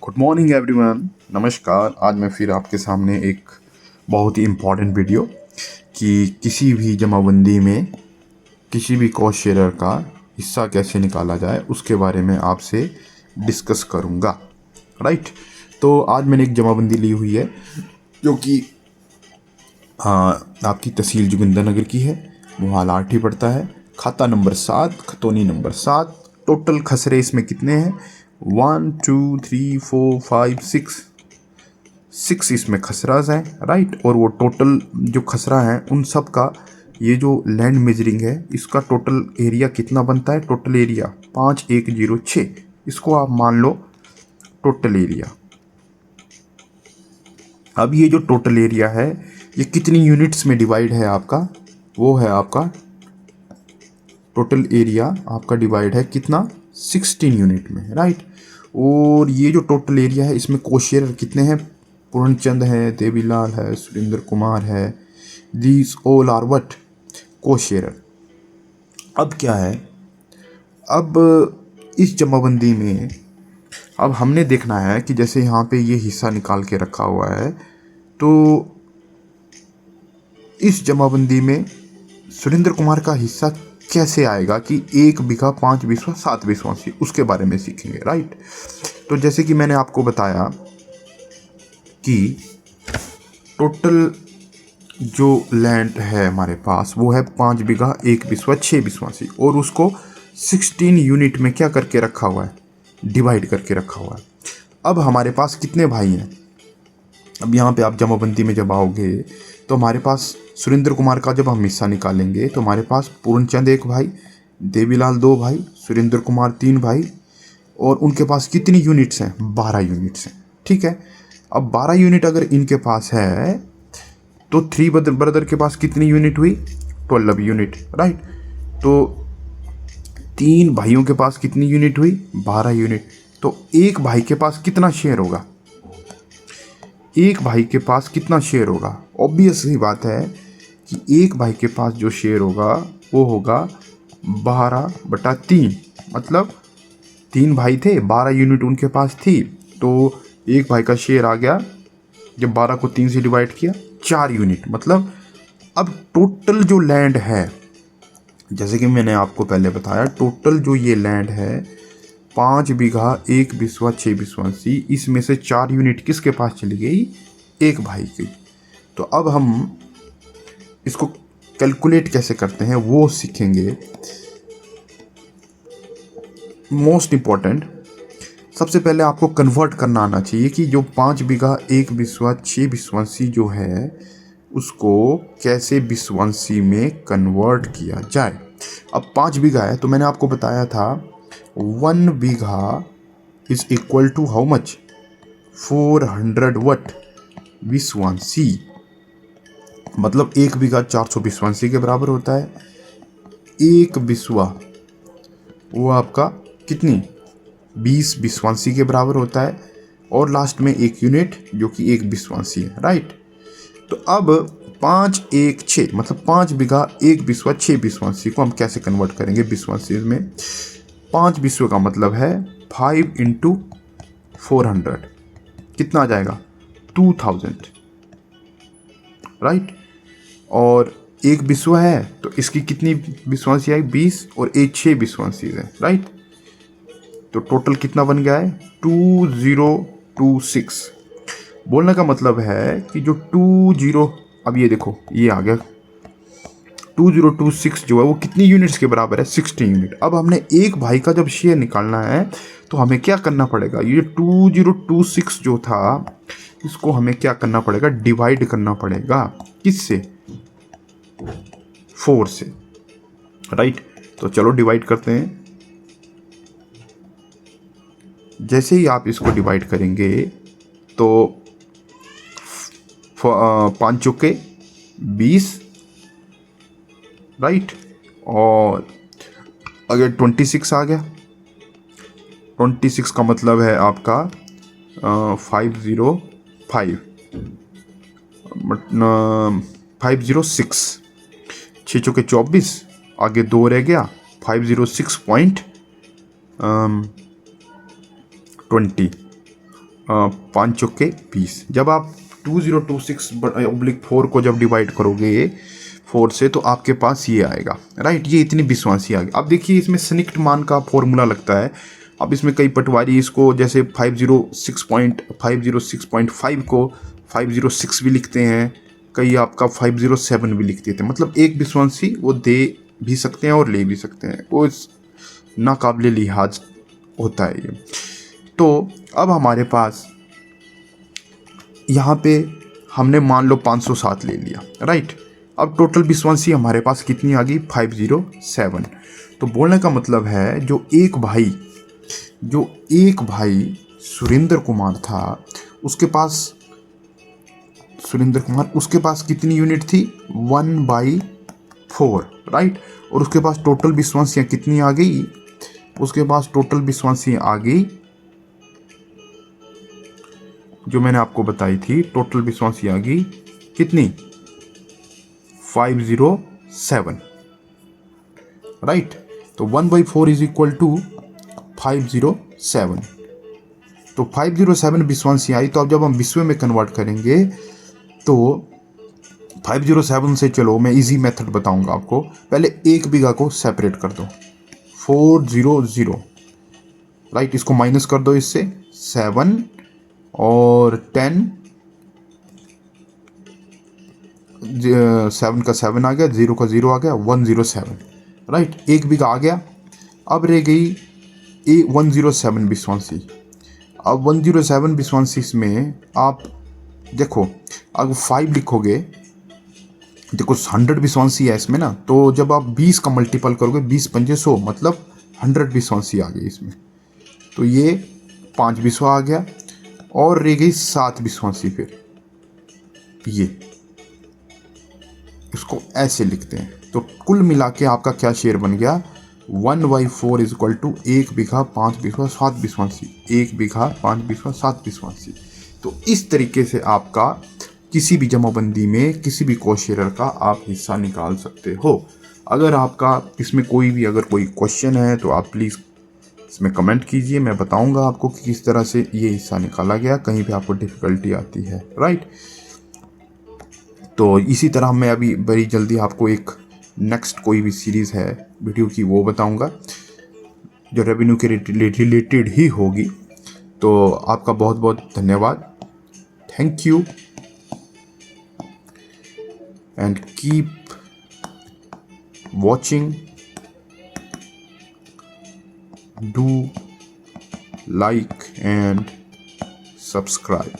Good morning everyone. नमस्कार। आज मैं फिर आपके सामने एक बहुत ही इम्पॉर्टेंट वीडियो कि किसी भी जमाबंदी में किसी भी कॉस्ट शेयरर का हिस्सा कैसे निकाला जाए उसके बारे में आपसे डिस्कस करूँगा। राइट। तो आज मैंने एक जमाबंदी ली हुई है जो कि आपकी तहसील जोगिंदरनगर की है। मोहाल आठी पड़ता है। खाता नंबर 7, खतौनी नंबर 7। टोटल खसरे इसमें कितने हैं? 1 2 3 4 5 6 इसमें खसराज हैं। राइट। और वो टोटल जो खसरा हैं उन सब का ये जो लैंड मेजरिंग है इसका टोटल एरिया कितना बनता है? Total area 5106। इसको आप मान लो टोटल एरिया। अब ये जो टोटल एरिया है ये कितनी यूनिट्स में डिवाइड है आपका? वो है आपका टोटल एरिया आपका डिवाइड है कितना? 16 यूनिट में। राइट। और ये जो टोटल एरिया है इसमें कोशेयर कितने हैं? पूर्णचंद है, देवीलाल है, सुरेंद्र कुमार है। These all are what? कोशेयर। अब क्या है, अब इस जमाबंदी में अब हमने देखना है कि जैसे यहाँ पे ये हिस्सा निकाल के रखा हुआ है तो इस जमाबंदी में सुरेंद्र कुमार का हिस्सा कैसे आएगा कि 1 बीघा 5 बिस्वा 7 बिस्वासी, उसके बारे में सीखेंगे। राइट। तो जैसे कि मैंने आपको बताया कि टोटल जो लैंड है हमारे पास वो है 5 बीघा 1 बिस्वा 6 बिस्वासी और उसको 16 यूनिट में क्या करके रखा हुआ है? डिवाइड करके रखा हुआ है। अब हमारे पास कितने भाई हैं? अब यहाँ पे आप जमाबंदी में जब आओगे तो हमारे पास सुरेंद्र कुमार का जब हम हिस्सा निकालेंगे तो हमारे पास पूर्णचंद 1 भाई, देवीलाल 2 भाई, सुरेंद्र कुमार 3 भाई और उनके पास कितनी यूनिट्स हैं? 12 यूनिट्स हैं। ठीक है। अब 12 यूनिट अगर इनके पास है तो 3 ब्रदर के पास कितनी यूनिट हुई? 12 यूनिट। राइट। तो 3 भाइयों के पास कितनी यूनिट हुई? 12 यूनिट। तो एक भाई के पास कितना शेयर होगा? एक भाई के पास कितना शेयर होगा? ऑब्वियस सी बात है कि एक भाई के पास जो शेयर होगा वो होगा 12/3। मतलब 3 भाई थे, 12 यूनिट उनके पास थी तो एक भाई का शेयर आ गया, जब 12 को 3 से डिवाइड किया 4 यूनिट। मतलब अब टोटल जो लैंड है, जैसे कि मैंने आपको पहले बताया, टोटल जो ये लैंड है 5 बीघा 1 बिस्वा 6 बिस्वासी, इसमें से 4 यूनिट किसके पास चली गई? एक भाई की। तो अब हम इसको कैलकुलेट कैसे करते हैं वो सीखेंगे। मोस्ट इम्पॉर्टेंट, सबसे पहले आपको कन्वर्ट करना आना चाहिए कि जो 5 बीघा 1 बिस्वा 6 बिस्वासी जो है उसको कैसे बिस्वासी में कन्वर्ट किया जाए। अब 5 बीघा है तो मैंने आपको बताया था 1 bigha is equal to how much? 400 वट बिस्वासी। मतलब 1 बीघा 400 बिस्वासी के बराबर होता है। एक बिस्वा वो आपका कितनी? 20 बिस्वासी के बराबर होता है और लास्ट में 1 यूनिट जो कि 1 बिस्वासी है। राइट। तो अब 5 1 6 मतलब 5 बीघा 1 बिस्वा 6 बिस्वासी को हम कैसे कन्वर्ट करेंगे बिस्वासी में? 5 बिस्वे का मतलब है 5 × 400 कितना आ जाएगा? 2000। राइट। और 1 बिस्वा है तो इसकी कितनी बिस्वासी आई? 20 और 1 6 बिस्वासी है। राइट। तो टोटल कितना बन गया है? 2026। बोलने का मतलब है कि जो 20, अब ये देखो ये आ गया 2026 जो है वो कितनी यूनिट्स के बराबर है? 16 यूनिट। अब हमने एक भाई का जब शेयर निकालना है तो हमें क्या करना पड़ेगा? ये 2026 जो था इसको हमें क्या करना पड़ेगा? डिवाइड करना पड़ेगा। किससे? 4 से। राइट। तो चलो डिवाइड करते हैं। जैसे ही आप इसको डिवाइड करेंगे तो 5 चौके 20। राइट। और अगर 26 आ गया, 26 का मतलब है आपका 506। 6 चौके 24, आगे 2 रह गया, 506.20। 5 चौके 20। जब आप 2026/4 को जब डिवाइड करोगे 4 से तो आपके पास ये आएगा, राइट। ये इतनी विश्वासी आ गई। अब देखिए इसमें संयुक्त मान का फॉर्मूला लगता है। अब इसमें कई पटवारी इसको जैसे 506.5 को 506 भी लिखते हैं, कई आपका 507 भी लिख देते हैं। मतलब एक विश्वासी वो दे भी सकते हैं और ले भी सकते हैं, वो नाकाबिले लिहाज होता है ये। तो अब हमारे पास यहाँ पे हमने मान लो 507 ले लिया, राइट। अब टोटल विश्वासी हमारे पास कितनी आ गई? 507। तो बोलने का मतलब है जो एक भाई सुरेंद्र कुमार था, उसके पास कितनी यूनिट थी? 1/4, राइट। और उसके पास टोटल विश्वासियाँ कितनी आ गई? उसके पास टोटल विश्वासियाँ आ गई जो मैंने आपको बताई थी। टोटल विश्वासियाँ आ गई कितनी? 507, राइट। तो 1/4 इज इक्वल टू 507। तो 507 विश्वासियाँ आई। तो अब जब हम विश्व में कन्वर्ट करेंगे तो 507 से, चलो मैं इजी मेथड बताऊंगा आपको। पहले 1 बीघा को सेपरेट कर दो, 400, राइट। इसको माइनस कर दो इससे, 7 और 10, 7 का 7 आ गया, 0 का 0 आ गया, 107, राइट। 1 बीघा आ गया। अब रह गई 107 विश्वासी। अब 107 विश्वासी में आप देखो, अगर 5 लिखोगे, देखो 100 विश्वासी है इसमें ना, तो जब आप 20 का मल्टीपल करोगे, 20 पंजे 100, मतलब 100 विश्वासी आ गई इसमें। तो ये 5 विश्वा आ गया और रह गई 7 विश्वासी। फिर ये इसको ऐसे लिखते हैं। तो कुल मिला के आपका क्या शेयर बन गया? 1/4 इज इक्वल टू 1 बीघा 5 बीघा 7 विश्वासी, 1 बीघा 5 बीघा 7 विश्वासी। तो इस तरीके से आपका किसी भी जमाबंदी में किसी भी कॉस्ट शेयरर का आप हिस्सा निकाल सकते हो। अगर आपका इसमें कोई क्वेश्चन है तो आप प्लीज़ इसमें कमेंट कीजिए, मैं बताऊंगा आपको कि किस तरह से ये हिस्सा निकाला गया। कहीं पे आपको डिफ़िकल्टी आती है, राइट। तो इसी तरह मैं अभी बड़ी जल्दी आपको एक नेक्स्ट कोई भी सीरीज़ है वीडियो की वो बताऊंगा जो रेवेन्यू के रिलेटेड ही होगी। तो आपका बहुत बहुत धन्यवाद। Thank you and keep watching. Do like and subscribe.